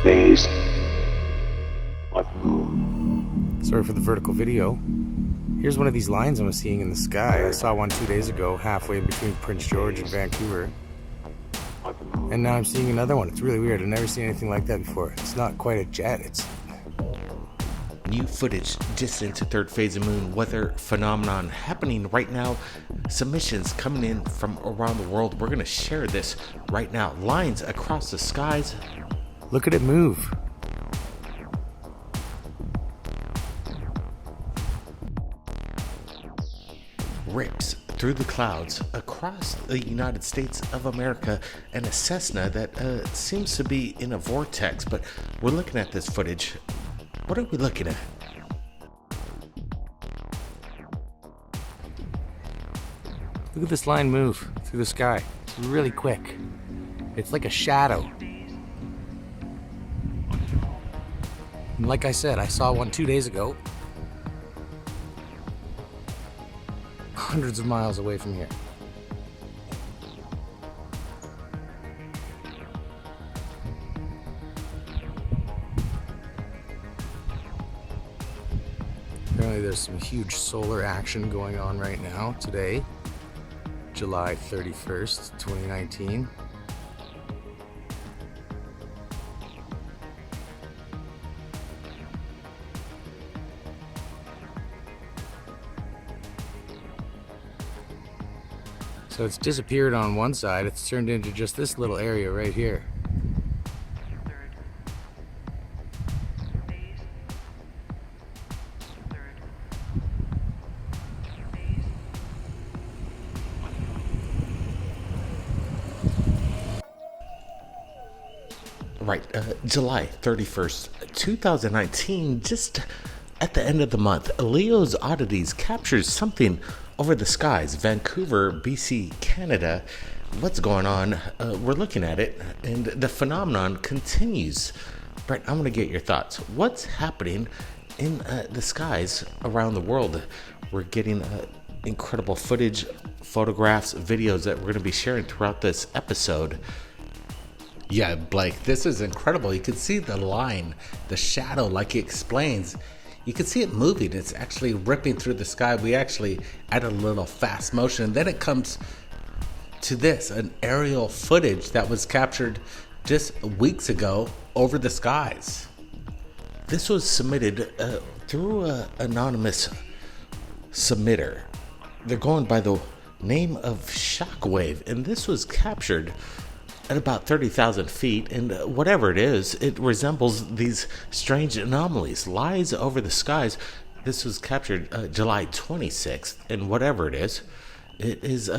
Space. Sorry for the vertical video. Here's one of these lines I'm seeing in the sky. I saw one 2 days ago, halfway between Prince George and Vancouver. And now I'm seeing another one. It's really weird. I've never seen anything like that before. It's not quite a jet. It's new footage just into third phase of moon weather phenomenon happening right now. Submissions coming in from around the world. We're going to share this right now. Lines across the skies. Look at it move. Rips through the clouds across the United States of America, and a Cessna that seems to be in a vortex. But we're looking at this footage. What are we looking at? Look at this line move through the sky. It's really quick. It's like a shadow. And like I said, I saw one 2 days ago. Hundreds of miles away from here. Apparently there's some huge solar action going on right now today, July 31st, 2019. So it's disappeared on one side, it's turned into just this little area right here. Right, July 31st, 2019, just at the end of the month, Leo's Oddities captures something over the skies. Vancouver, BC, Canada. What's going on? We're looking at it, and the phenomenon continues. Brett, I'm going to get your thoughts. What's happening in the skies around the world? We're getting incredible footage, photographs, videos that we're going to be sharing throughout this episode. Yeah, Blake, this is incredible. You can see the line, the shadow, like he explains. You can see it moving. It's actually ripping through the sky. We actually added a little fast motion. And then it comes to this, an aerial footage that was captured just weeks ago over the skies. This was submitted through an anonymous submitter. They're going by the name of Shockwave, and this was captured at about 30,000 feet, and whatever it is, it resembles these strange anomalies, lies over the skies. This was captured July 26th, and whatever it is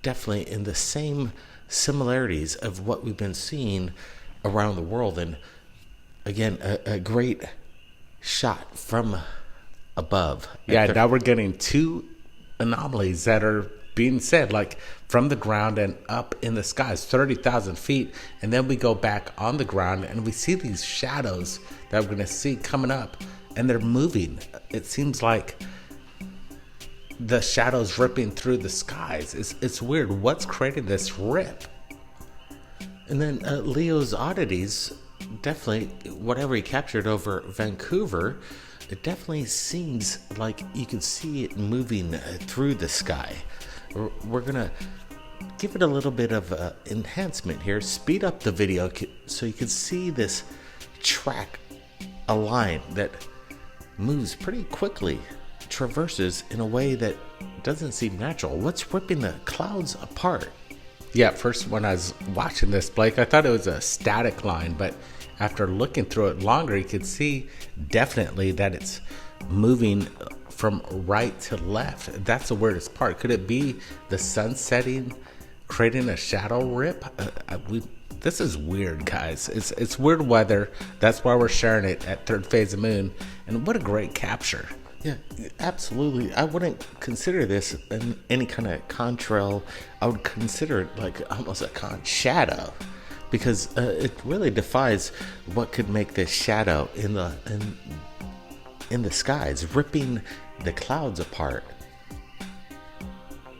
definitely in the same similarities of what we've been seeing around the world. And again, a great shot from above. Yeah, now we're getting two anomalies that are being said, like from the ground and up in the skies, 30,000 feet. And then we go back on the ground and we see these shadows that we're going to see coming up, and they're moving. It seems like the shadows ripping through the skies. It's weird. What's creating this rip? And then Leo's Oddities, definitely whatever he captured over Vancouver, it definitely seems like you can see it moving through the sky. We're going to give it a little bit of enhancement here, speed up the video so you can see this track, a line that moves pretty quickly, traverses in a way that doesn't seem natural. What's ripping the clouds apart? Yeah, at first when I was watching this, Blake, I thought it was a static line, but after looking through it longer, you could see definitely that it's moving from right to left. That's the weirdest part. Could it be the sun setting, creating a shadow rip? This is weird, guys. It's weird weather. That's why we're sharing it at third phase of moon. And what a great capture. Yeah, absolutely. I wouldn't consider this any kind of contrail. I would consider it like almost a shadow, because it really defies what could make this shadow in the skies, ripping the clouds apart.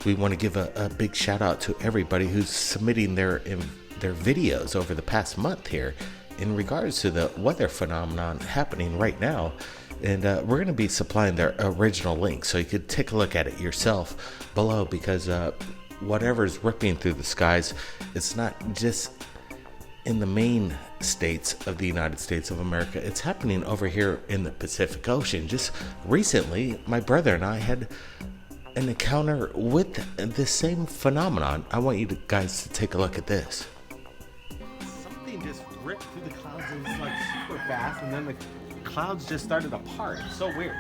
We want to give a big shout out to everybody who's submitting their videos over the past month here. in regards to the weather phenomenon happening right now. And we're going to be supplying their original link so you could take a look at it yourself below, because whatever's ripping through the skies, it's not just in the main states of the United States of America. It's happening over here in the Pacific Ocean. Just recently, my brother and I had an encounter with the same phenomenon. I want you guys to take a look at this. Something just ripped through the clouds. It was like super fast, and then the clouds just started to part. It's so weird.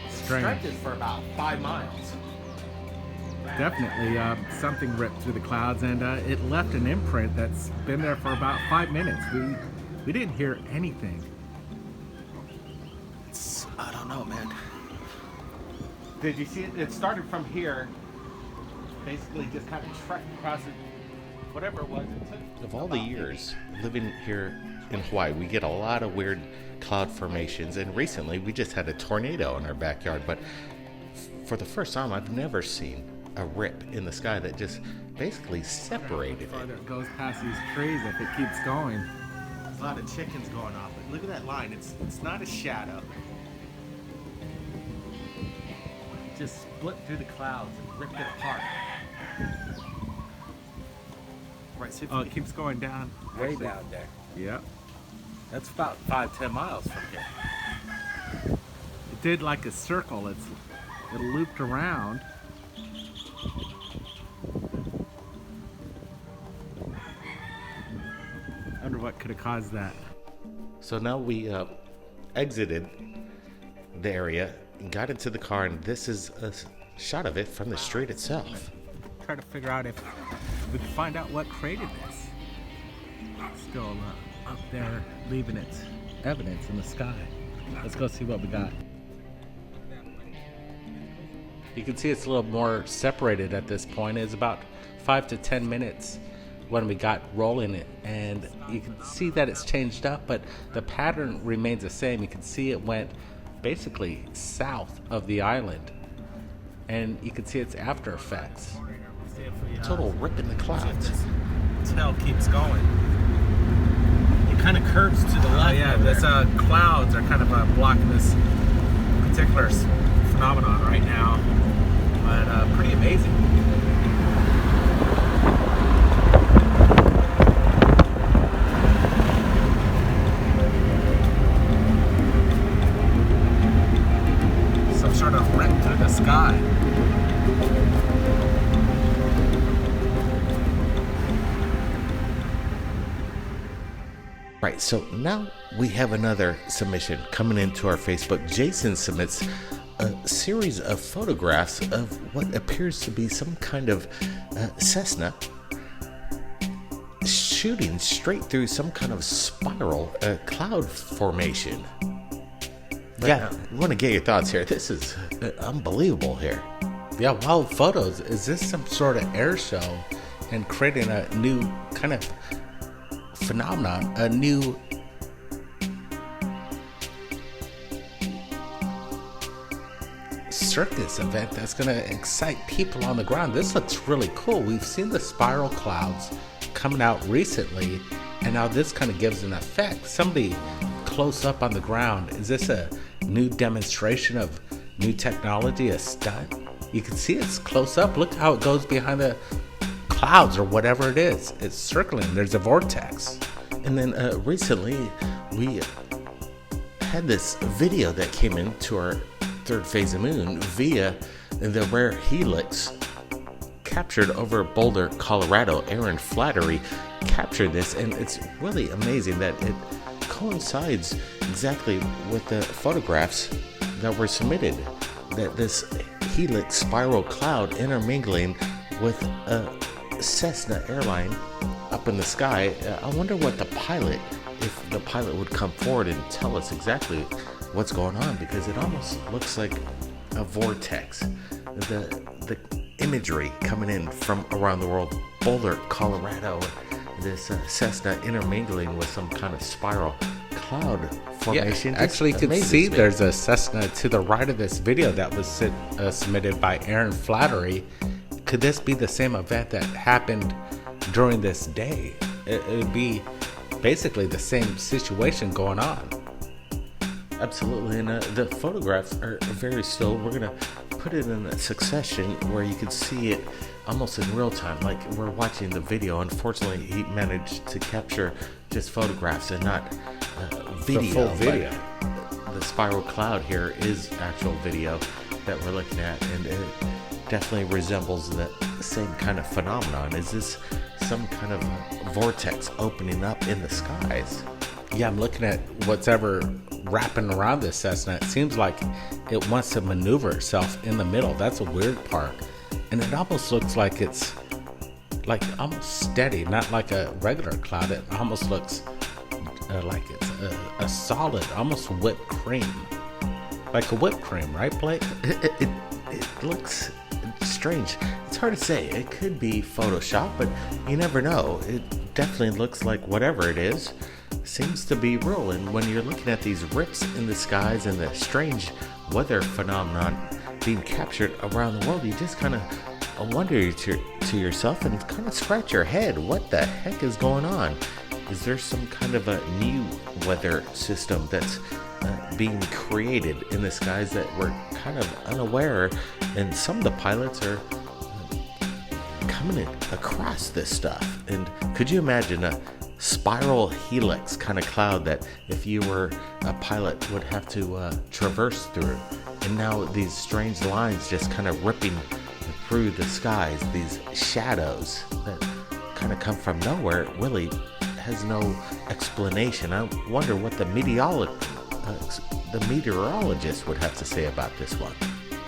Strange. Stretches for about 5 miles. Definitely something ripped through the clouds, and it left an imprint that's been there for about 5 minutes. We didn't hear anything. I don't know, man. Did you see it? It started from here, basically just kind of trekked across it, whatever it was. It took Of all the years living here in Hawaii, we get a lot of weird cloud formations, and recently we just had a tornado in our backyard. But for the first time, I've never seen a rip in the sky that just basically separated The farther it. it goes past these trees, if it keeps going. There's a lot of chickens going off. But look at that line. It's not a shadow. It just split through the clouds and ripped it apart. Right. So Oh, it keeps going down. way down there. Yep. That's about 5-10 miles from here. It did like a circle. It looped around. I wonder what could have caused that. So now we exited the area and got into the car, and this is a shot of it from the street itself. Try to figure out if we can find out what created this. Still up there, leaving its evidence in the sky. Let's go see what we got. You can see it's a little more separated at this point. It's about 5 to 10 minutes when we got rolling it, and you can see that it's changed up, but the pattern remains the same. You can see it went basically south of the island, and you can see its after effects. Total rip in the clouds. Tail keeps going. It kind of curves to the left. Yeah, this clouds are kind of blocking this particular phenomenon right now, but pretty amazing. Some sort of rip through the sky. Right, so now we have another submission coming into our Facebook. Jason submits a series of photographs of what appears to be some kind of Cessna shooting straight through some kind of spiral cloud formation. But Yeah. I want to get your thoughts here. This is unbelievable here. Yeah, wild photos. Is this some sort of air show and creating a new kind of phenomenon, a new circus event that's going to excite people on the ground? This looks really cool. We've seen the spiral clouds coming out recently, and now this kind of gives an effect. Somebody close up on the ground. Is this a new demonstration of new technology, a stunt? You can see it's close up. Look how it goes behind the clouds or whatever it is. It's circling. There's a vortex. And then recently, we had this video that came into our third phase of moon via the rare helix captured over Boulder, Colorado. Aaron Flattery captured this, and it's really amazing that it coincides exactly with the photographs that were submitted. That this helix spiral cloud intermingling with a Cessna airline up in the sky. I wonder what if the pilot would come forward and tell us exactly what's going on, because it almost looks like a vortex. The imagery coming in from around the world, Boulder, Colorado, this Cessna intermingling with some kind of spiral cloud formation. Yeah, actually, you can see there's a Cessna to the right of this video that was submitted by Aaron Flattery. Could this be the same event that happened during this day? it would be basically the same situation going on. Absolutely, and the photographs are very still. We're gonna put it in a succession where you can see it almost in real time, like we're watching the video. Unfortunately, he managed to capture just photographs and not video. The full video. The spiral cloud here is actual video that we're looking at, and it definitely resembles the same kind of phenomenon. Is this some kind of vortex opening up in the skies? Yeah, I'm looking at what's ever wrapping around this Cessna. It seems like it wants to maneuver itself in the middle. That's a weird part. And it almost looks like it's like almost steady, not like a regular cloud. It almost looks like it's a solid, almost whipped cream. Like a whipped cream, right, Blake? It looks strange. It's hard to say. It could be Photoshop, but you never know. It definitely looks like whatever it is seems to be real. And when you're looking at these rips in the skies and the strange weather phenomenon being captured around the world, you just kind of wonder to yourself and kind of scratch your head. What the heck is going on? Is there some kind of a new weather system that's being created in the skies that we're kind of unaware? And some of the pilots are coming across this stuff. And could you imagine a spiral helix kind of cloud that if you were a pilot would have to traverse through? And now these strange lines just kind of ripping through the skies, these shadows that kind of come from nowhere. It really has no explanation. I wonder what the meteorologist would have to say about this one.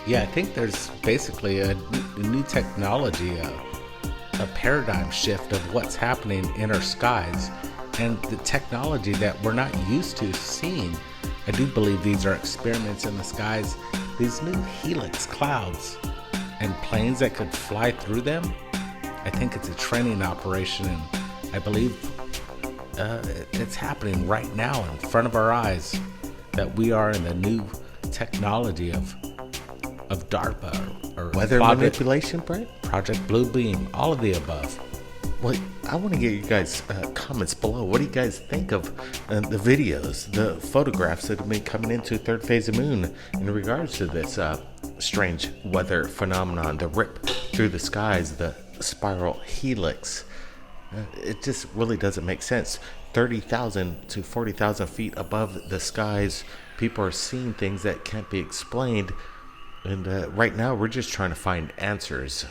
Yeah, I think there's basically a new technology, a paradigm shift of what's happening in our skies and the technology that we're not used to seeing. I do believe these are experiments in the skies, these new helix clouds and planes that could fly through them. I think it's a training operation, and I believe it's happening right now in front of our eyes, that we are in the new technology of DARPA or Weather manipulation, Brent? Project Blue Beam, all of the above. Well, I want to get you guys comments below. What do you guys think of the videos, the photographs that have been coming into third phase of moon in regards to this strange weather phenomenon, the rip through the skies, the spiral helix? It just really doesn't make sense. 30,000 to 40,000 feet above the skies, people are seeing things that can't be explained. And right now, we're just trying to find answers.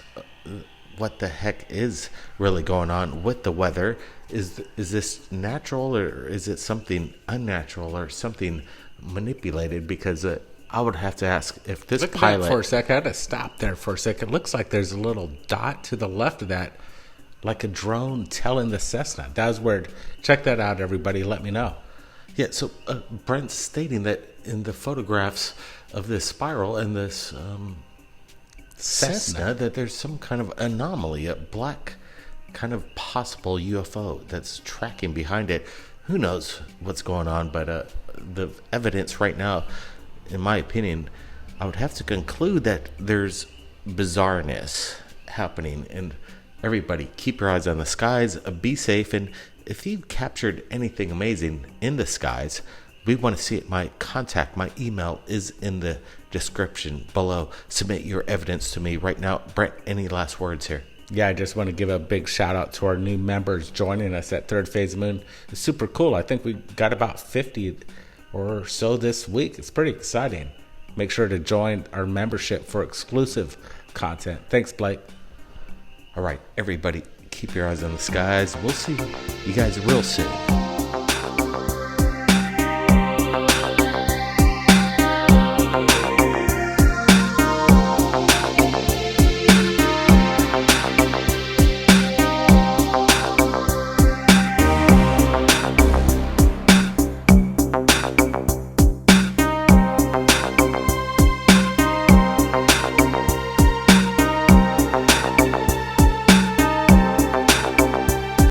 What the heck is really going on with the weather? Is this natural, or is it something unnatural, or something manipulated? Because I would have to ask if this Look pilot... at that for a second. I had to stop there for a second. It looks like there's a little dot to the left of that, like a drone telling the Cessna. That was weird. Check that out, everybody. Let me know. Yeah, so Brent's stating that in the photographs of this spiral and this Cessna, that there's some kind of anomaly, a black kind of possible UFO that's tracking behind it. Who knows what's going on, but the evidence right now, in my opinion, I would have to conclude that there's bizarreness happening. And everybody, keep your eyes on the skies, be safe, and if you've captured anything amazing in the skies, we want to see it. My email is in the description below. Submit your evidence to me right now. Brent, any last words here? Yeah, I just want to give a big shout out to our new members joining us at Third Phase Moon. It's super cool. I think we got about 50 or so this week. It's pretty exciting. Make sure to join our membership for exclusive content. Thanks, Blake. All right, everybody, keep your eyes on the skies. We'll see you guys real soon.